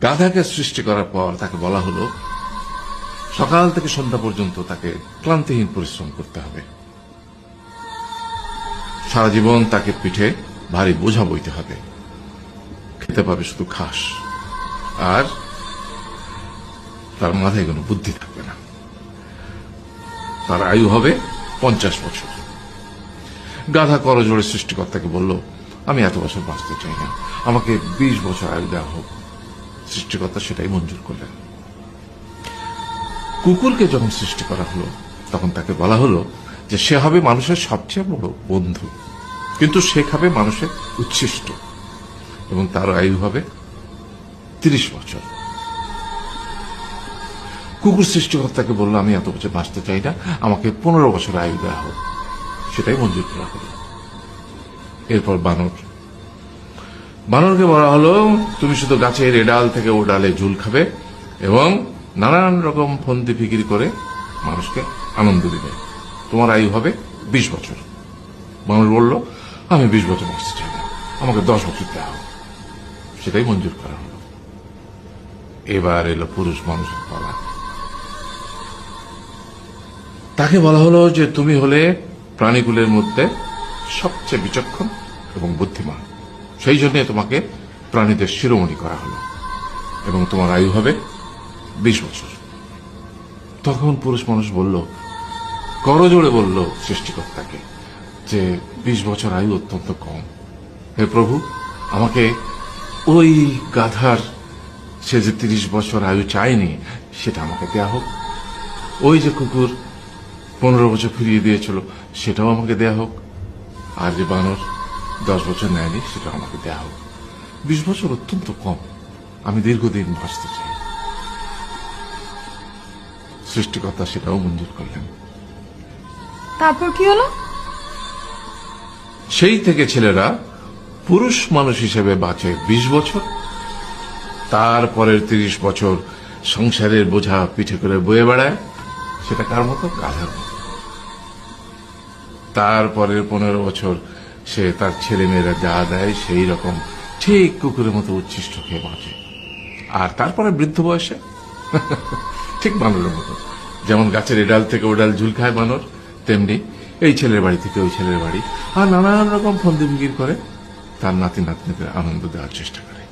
গাধাকে সৃষ্টি করার পর তাকে বলা হলো সকাল থেকে সন্ধ্যা পর্যন্ত তাকে ক্লান্তিহীন পরিশ্রম করতে হবে, সারা জীবন তাকে পিঠে ভারী বোঝা বইতে হবে, খেতে পাবে শুধু ঘাস, আর তার মাথায় কোনো বুদ্ধি থাকবে না। তার আয়ু হবে 50 বছর। গাধা করজোড়ে সৃষ্টিকর্তাকে বলল, আমি এত বছর বাঁচতে চাই না, আমাকে 20 বছর আয়ু দেওয়া হোক। সৃষ্টিকর্তা সেটাই মঞ্জুর করলেন। কুকুরকে যখন সৃষ্টি করা হলো তখন তাকে বলা হলো যে সে হবে মানুষের সবচেয়ে বড় বন্ধু, কিন্তু সে খাবে মানুষের উচ্ছিষ্ট, এবং তার আয়ু হবে 30 বছর। কুকুর সৃষ্টিকর্তাকে বলল, আমি এত বছর বাঁচতে চাই না, আমাকে 15 বছর আয়ু দেওয়া হোক। সেটাই মঞ্জুর করা হলো। এরপর বানরকে বলা হলো, তুমি শুধু গাছের এ ডাল থেকে ও ডালে ঝুল খাবে এবং নানান রকম ফন্দি ফিকির করে মানুষকে আনন্দ দিবে, তোমার আয়ু হবে 20 বছর। বানর বলল, আমি 20 বছর বাঁচতে চাই না, আমাকে 10 বছর দেওয়া হোক। সেটাই মঞ্জুর করা হলো। এবার এলো পুরুষ মানুষের পালা। তাকে বলা হলো যে তুমি হলে প্রাণীকুলের মধ্যে সবচেয়ে বিচক্ষণ এবং বুদ্ধিমান, সেই জন্য তোমাকে প্রাণীদের শিরোমণি করা হলো এবং তোমার আয়ু হবে 20 বছর। তখন পুরুষ মানুষ বলল, করজোড়ে বলল সৃষ্টিকর্তাকে যে 20 বছর আয়ু অত্যন্ত কম, হে প্রভু, আমাকে ওই গাধার সে যে 30 বছর আয়ু চায়নি সেটা আমাকে দেয়া হোক, ওই যে কুকুর 15 বছর ফিরিয়ে দিয়েছিল সেটাও আমাকে দেয়া হোক, আর যে বানর 10 বছর নেয়নি সেটাও আমাকে দেয়া হোক। 20 বছর অত্যন্ত কম, আমি দীর্ঘদিন বাঁচতে চাই। সৃষ্টিকর্তা সেটাও মঞ্জুর করলেন। তারপর কি হলো? সেই থেকে ছেলেরা পুরুষ মানুষ হিসেবে বাঁচে 20 বছর, তারপরের 30 বছর সংসারের বোঝা পিঠে করে বয়ে বেড়ায়, সেটা কার মতো? গাধার মতো। তারপরের 15 বছর সে তার ছেলে মেয়েরা যা দেয় সেই রকম ঠিক কুকুরের মতো উচ্ছিষ্ট খেয়ে বাঁচে। আর তারপরে বৃদ্ধ বয়সে ঠিক বানরের মতো, যেমন গাছের এডাল থেকে ওডাল ঝুল খায় বানর, তেমনি এই ছেলের বাড়ি থেকে ওই ছেলের বাড়ি, আর নানান রকম ফন্দি ফিকির করে তার নাতি নাতনিদের আনন্দ দেওয়ার চেষ্টা করে।